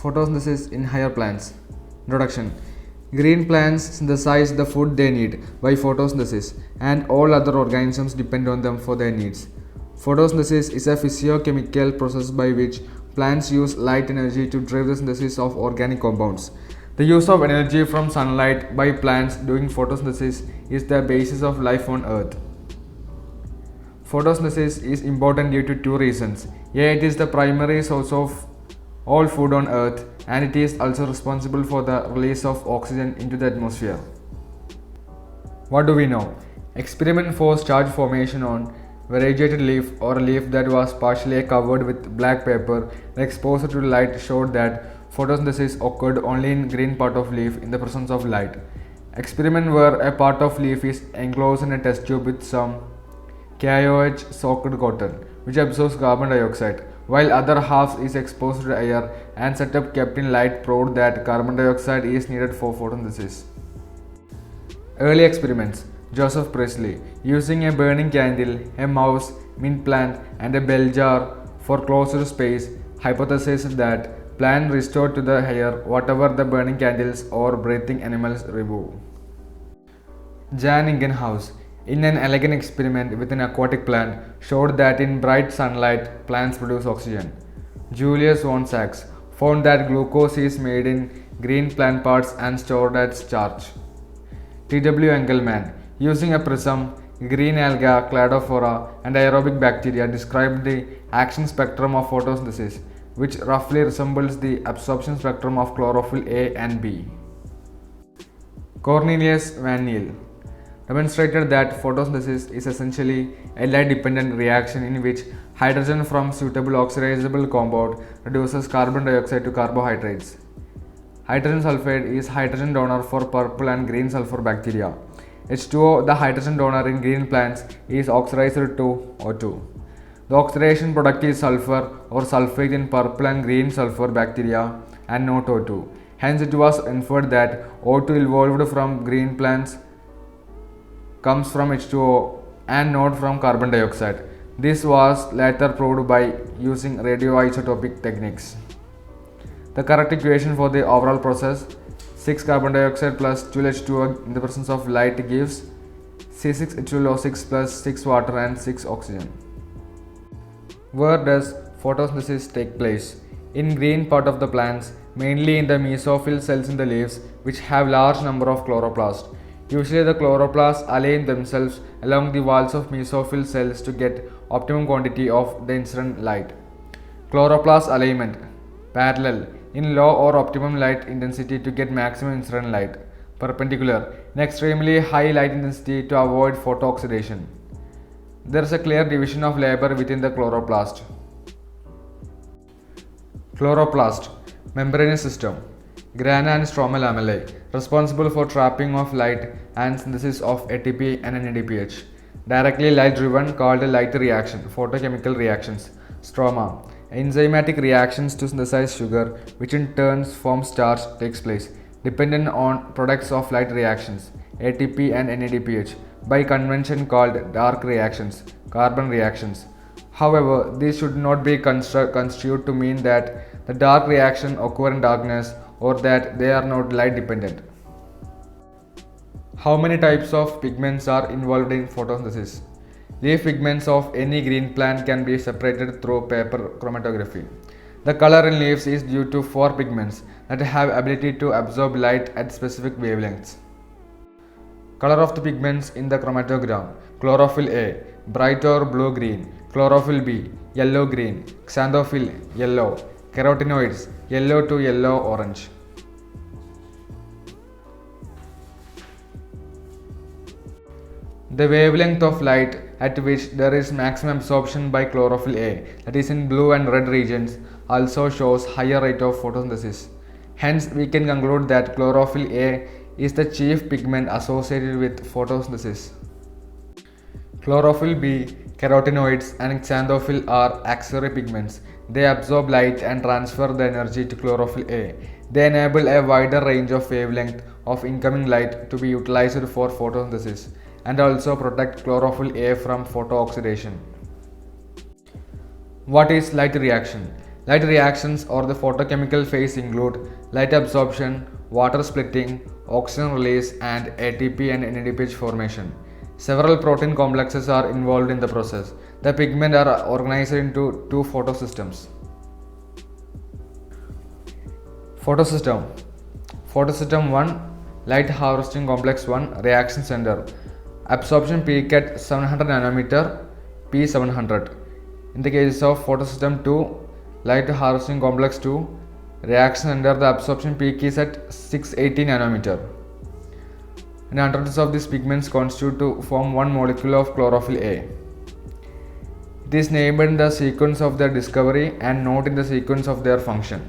Photosynthesis in higher plants. Introduction. Green plants synthesize the food they need by photosynthesis, and all other organisms depend on them for their needs. Photosynthesis is a physiochemical process by which plants use light energy to drive the synthesis of organic compounds. The use of energy from sunlight by plants during photosynthesis is the basis of life on Earth. Photosynthesis is important due to two reasons. A, it is the primary source of all food on Earth, and it is also responsible for the release of oxygen into the atmosphere. What do we know? Experiment for starch formation on variegated leaf or a leaf that was partially covered with black paper and exposed to light showed that photosynthesis occurred only in green part of leaf in the presence of light. Experiment where a part of leaf is enclosed in a test tube with some KOH soaked cotton, which absorbs carbon dioxide, while other half is exposed to air, and setup kept in light proved that carbon dioxide is needed for photosynthesis. Early experiments. Joseph Priestley, using a burning candle, a mouse, mint plant, and a bell jar for closed space, hypothesized that plant restored to the air whatever the burning candles or breathing animals remove. Jan Ingenhouse, in an elegant experiment with an aquatic plant, showed that in bright sunlight plants produce oxygen. Julius von Sachs found that glucose is made in green plant parts and stored as starch. T.W. Engelmann, using a prism, green alga, cladophora, and aerobic bacteria, described the action spectrum of photosynthesis, which roughly resembles the absorption spectrum of chlorophyll A and B. Cornelius van Niel demonstrated that photosynthesis is essentially a light-dependent reaction in which hydrogen from suitable oxidizable compound reduces carbon dioxide to carbohydrates. Hydrogen sulfide is hydrogen donor for purple and green sulfur bacteria. H2O, the hydrogen donor in green plants, is oxidized to O2. The oxidation product is sulfur or sulfate in purple and green sulfur bacteria and not O2. Hence, it was inferred that O2 evolved from green plants comes from H2O and not from carbon dioxide. This was later proved by using radioisotopic techniques. The correct equation for the overall process, 6 carbon dioxide plus 12 H2O in the presence of light gives C6H12O6 plus 6 water and 6 oxygen. Where does photosynthesis take place? In green part of the plants, mainly in the mesophyll cells in the leaves, which have large number of chloroplasts. Usually the chloroplasts align themselves along the walls of mesophyll cells to get optimum quantity of the incident light. Chloroplast alignment parallel in low or optimum light intensity to get maximum incident light. Perpendicular in extremely high light intensity to avoid photooxidation. There is a clear division of labor within the chloroplast. Chloroplast membranous system. Grana and stromal lamellae, responsible for trapping of light and synthesis of ATP and NADPH. Directly light driven called a light reaction, photochemical reactions. Stroma, enzymatic reactions to synthesize sugar, which in turn forms starch, takes place, dependent on products of light reactions, ATP and NADPH, by convention called dark reactions, carbon reactions. However, these should not be construed to mean that the dark reaction occur in darkness or that they are not light dependent. How many types of pigments are involved in photosynthesis? Leaf pigments of any green plant can be separated through paper chromatography. The color in leaves is due to 4 pigments that have ability to absorb light at specific wavelengths. Color of the pigments in the chromatogram: chlorophyll A, bright or blue green; chlorophyll B, yellow green; xanthophylls, yellow; carotenoids, yellow to yellow orange. The wavelength of light at which there is maximum absorption by chlorophyll A, that is in blue and red regions, also shows higher rate of photosynthesis. Hence, we can conclude that chlorophyll A is the chief pigment associated with photosynthesis. Chlorophyll B, carotenoids, and xanthophylls are auxiliary pigments. They absorb light and transfer the energy to chlorophyll A. They enable a wider range of wavelength of incoming light to be utilized for photosynthesis and also protect chlorophyll A from photooxidation. What is light reaction? Light reactions or the photochemical phase include light absorption, water splitting, oxygen release, and ATP and NADPH formation. Several protein complexes are involved in the process. The pigments are organized into two photosystems. Photosystem. Photosystem 1, light harvesting complex 1, reaction center. Absorption peak at 700 nanometer, P700. In the case of photosystem 2, light harvesting complex 2, reaction center, the absorption peak is at 680 nanometer. And hundreds of these pigments constitute to form one molecule of chlorophyll A. It is named in the sequence of their discovery and not in the sequence of their function.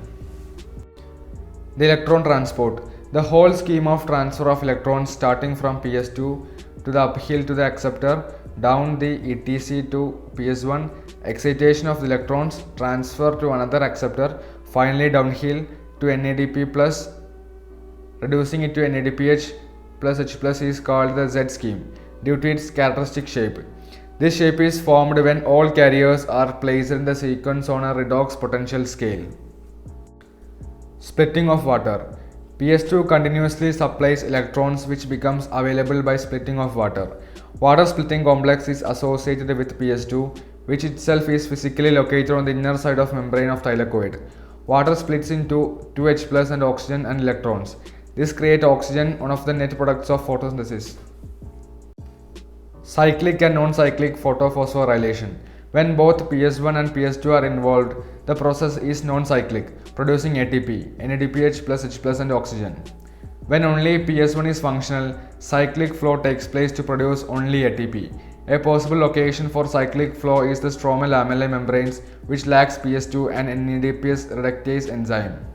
The electron transport. The whole scheme of transfer of electrons starting from PS2 to the uphill to the acceptor, down the ETC to PS1, excitation of the electrons, transfer to another acceptor, finally downhill to NADP plus, reducing it to NADPH plus H plus is called the Z scheme due to its characteristic shape. This shape is formed when all carriers are placed in the sequence on a redox potential scale. Splitting of water. PS2 continuously supplies electrons which becomes available by splitting of water. Water splitting complex is associated with PS2, which itself is physically located on the inner side of membrane of thylakoid. Water splits into 2H plus and oxygen and electrons. This creates oxygen, one of the net products of photosynthesis. Cyclic and non-cyclic photophosphorylation. When both PS1 and PS2 are involved, the process is non-cyclic, producing ATP, NADPH plus H plus and oxygen. When only PS1 is functional, cyclic flow takes place to produce only ATP. A possible location for cyclic flow is the stromal lamellae membranes, which lacks PS2 and NADPH reductase enzyme.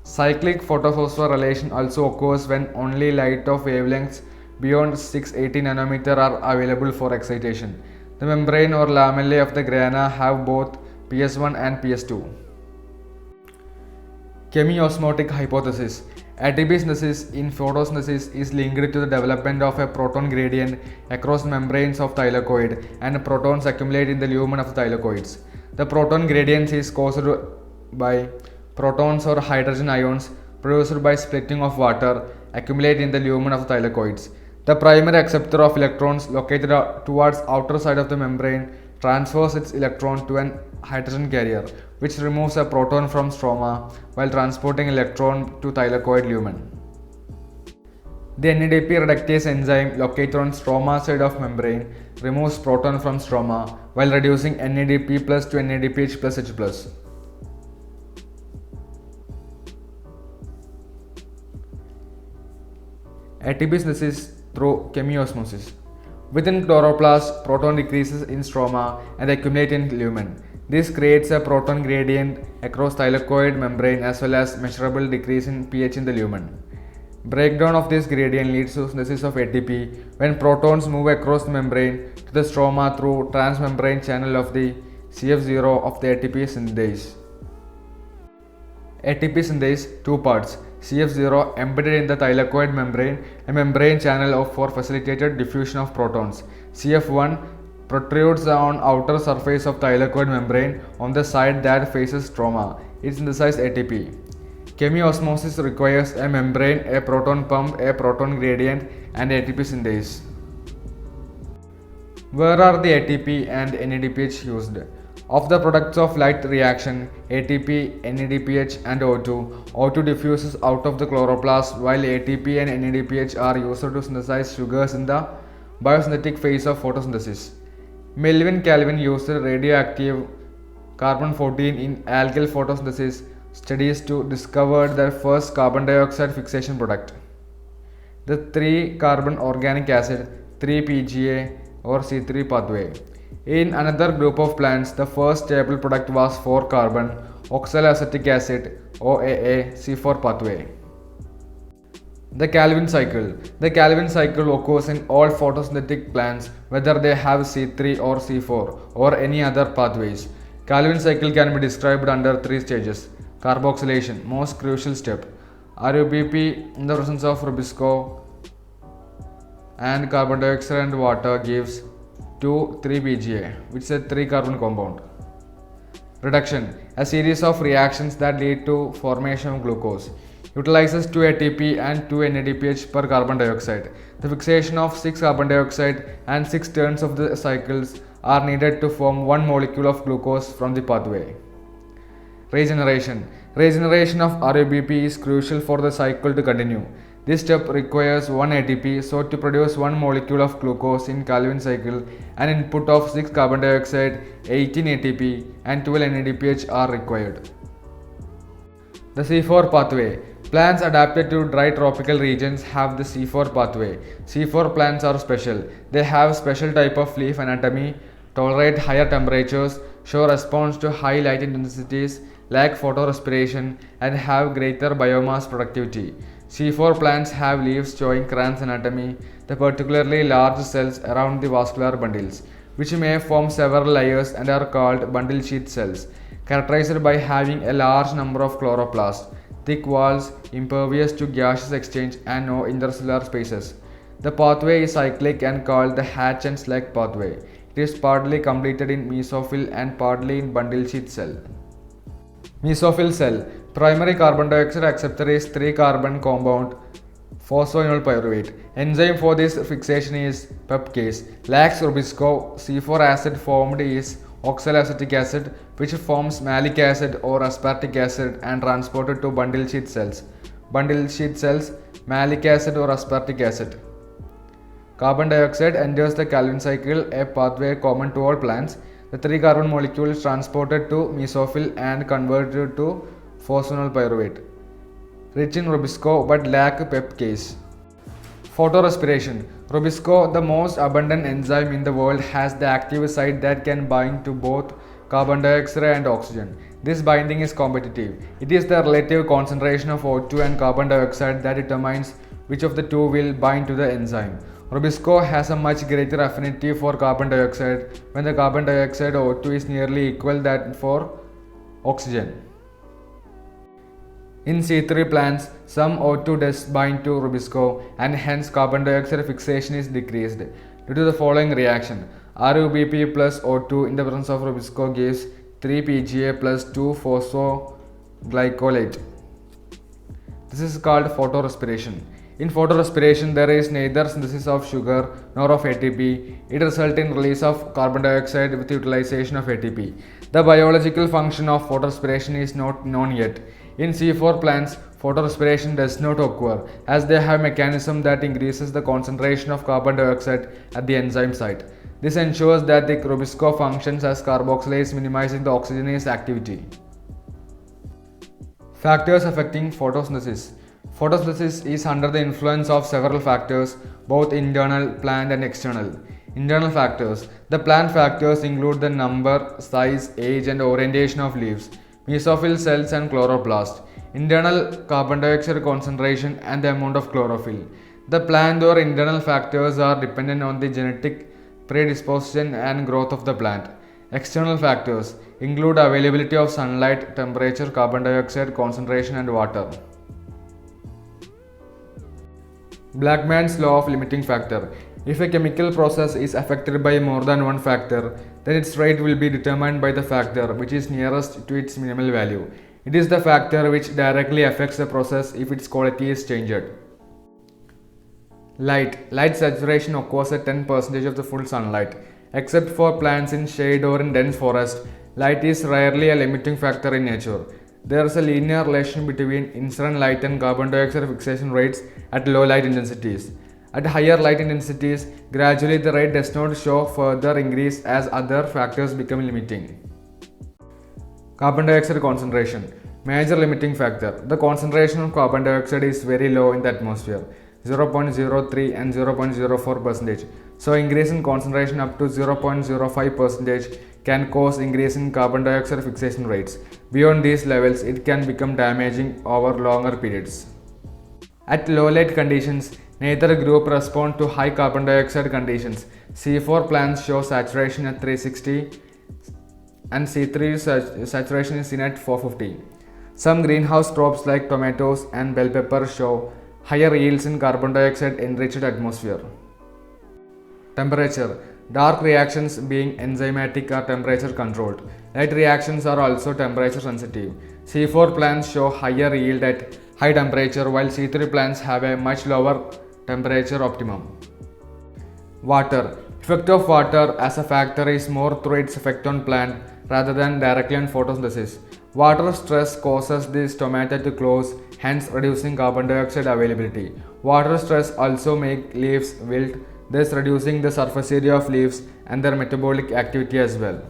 Cyclic photophosphorylation also occurs when only light of wavelengths beyond 680 nanometer are available for excitation. The membrane or lamellae of the grana have both PS1 and PS2. Chemiosmotic hypothesis. ATP synthesis in photosynthesis is linked to the development of a proton gradient across membranes of thylakoid, and protons accumulate in the lumen of the thylakoids. The proton gradient is caused by protons or hydrogen ions produced by splitting of water accumulate in the lumen of the thylakoids. The primary acceptor of electrons located towards outer side of the membrane transfers its electron to an hydrogen carrier, which removes a proton from stroma while transporting electron to thylakoid lumen. The NADP reductase enzyme located on stroma side of membrane removes proton from stroma while reducing NADP plus to NADPH plus H plus. ATP synthesis through chemiosmosis. Within chloroplasts, proton decreases in stroma and accumulate in lumen. This creates a proton gradient across thylakoid membrane as well as measurable decrease in pH in the lumen. Breakdown of this gradient leads to synthesis of ATP when protons move across the membrane to the stroma through transmembrane channel of the CF0 of the ATP synthase. ATP synthase, two parts. CF0 embedded in the thylakoid membrane, a membrane channel for facilitated diffusion of protons. CF1 protrudes on outer surface of thylakoid membrane on the side that faces stroma. It synthesizes ATP. Chemiosmosis requires a membrane, a proton pump, a proton gradient, and ATP synthase. Where are the ATP and NADPH used? Of the products of light reaction, ATP, NADPH and O2 diffuses out of the chloroplast, while ATP and NADPH are used to synthesize sugars in the biosynthetic phase of photosynthesis. Melvin Calvin used radioactive carbon-14 in algal photosynthesis studies to discover the first carbon dioxide fixation product. The 3-carbon organic acid 3-PGA or C3 pathway. In another group of plants, the first stable product was 4-carbon oxaloacetic acid OAA C4 pathway. The Calvin cycle. The Calvin cycle occurs in all photosynthetic plants whether they have C3 or C4 or any other pathways. Calvin cycle can be described under 3 stages. Carboxylation, most crucial step. RUBP in the presence of rubisco and carbon dioxide and water gives 2,3-PGA, which is a 3-carbon compound. Reduction. a series of reactions that lead to formation of glucose. Utilizes 2 ATP and 2 NADPH per carbon dioxide. The fixation of 6 carbon dioxide and 6 turns of the cycles are needed to form 1 molecule of glucose from the pathway. Regeneration. Regeneration of RUBP is crucial for the cycle to continue. This step requires 1 ATP, so to produce 1 molecule of glucose in Calvin cycle, an input of 6 carbon dioxide, 18 ATP and 12 NADPH are required. The C4 pathway. Plants adapted to dry tropical regions have the C4 pathway. C4 plants are special. They have special type of leaf anatomy, tolerate higher temperatures, show response to high light intensities, lack photorespiration, and have greater biomass productivity. C4 plants have leaves showing Kranz anatomy, the particularly large cells around the vascular bundles, which may form several layers and are called bundle sheath cells, characterized by having a large number of chloroplasts, thick walls, impervious to gaseous exchange, and no intercellular spaces. The pathway is cyclic and called the Hatch and Slack pathway. It is partly completed in mesophyll and partly in bundle sheath cell. Mesophyll cell. Primary carbon dioxide acceptor is 3-carbon compound phosphoenol pyruvate. Enzyme for this fixation is peptase. Lacks rubisco. C4 acid formed is oxaloacetic acid, which forms malic acid or aspartic acid and transported to bundle sheath cells. Bundle sheath cells, malic acid or aspartic acid. Carbon dioxide enters the Calvin cycle, a pathway common to all plants. The 3-carbon molecule is transported to mesophyll and converted to phosphoenol pyruvate, rich in rubisco but lack peptase. Photorespiration. Rubisco, the most abundant enzyme in the world, has the active site that can bind to both carbon dioxide and oxygen. This binding is competitive. It is the relative concentration of O2 and carbon dioxide that determines which of the two will bind to the enzyme. Rubisco has a much greater affinity for carbon dioxide when the carbon dioxide O2 is nearly equal that for oxygen. In C3 plants, some O2 does bind to rubisco and hence carbon dioxide fixation is decreased due to the following reaction. RUBP plus O2 in the presence of rubisco gives 3 PGA plus 2 phosphoglycolate. This is called photorespiration. In photorespiration, there is neither synthesis of sugar nor of ATP. It results in release of carbon dioxide with utilization of ATP. The biological function of photorespiration is not known yet. In C4 plants, photorespiration does not occur as they have mechanism that increases the concentration of carbon dioxide at the enzyme site. This ensures that the rubisco functions as carboxylase, minimizing the oxygenase activity. Factors affecting photosynthesis. Photosynthesis is under the influence of several factors, both internal, plant and external. Internal factors. The plant factors include the number, size, age and orientation of leaves, mesophyll cells and chloroplasts. Internal carbon dioxide concentration and the amount of chlorophyll. The plant or internal factors are dependent on the genetic predisposition and growth of the plant. External factors include availability of sunlight, temperature, carbon dioxide concentration and water. Blackman's law of limiting factor. If a chemical process is affected by more than one factor, then its rate will be determined by the factor which is nearest to its minimal value. It is the factor which directly affects the process if its quality is changed. Light. Light saturation occurs at 10% of the full sunlight. Except for plants in shade or in dense forest, light is rarely a limiting factor in nature. There is a linear relation between incident light and carbon dioxide fixation rates at low light intensities. At higher light intensities, gradually the rate does not show further increase as other factors become limiting. Carbon dioxide concentration. Major limiting factor. The concentration of carbon dioxide is very low in the atmosphere, 0.03 and 0.04%. So increase in concentration up to 0.05% can cause increase in carbon dioxide fixation rates. Beyond these levels, it can become damaging over longer periods. At low light conditions, neither group respond to high carbon dioxide conditions. C4 plants show saturation at 360 and C3 saturation is seen at 450. Some greenhouse crops like tomatoes and bell pepper show higher yields in carbon dioxide enriched atmosphere. Temperature. Dark reactions being enzymatic are temperature controlled. Light reactions are also temperature sensitive. C4 plants show higher yield at high temperature while C3 plants have a much lower temperature optimum. Water. Effect of water as a factor is more through its effect on plant rather than directly on photosynthesis. Water stress causes the stomata to close, hence reducing carbon dioxide availability. Water stress also makes leaves wilt, thus reducing the surface area of leaves and their metabolic activity as well.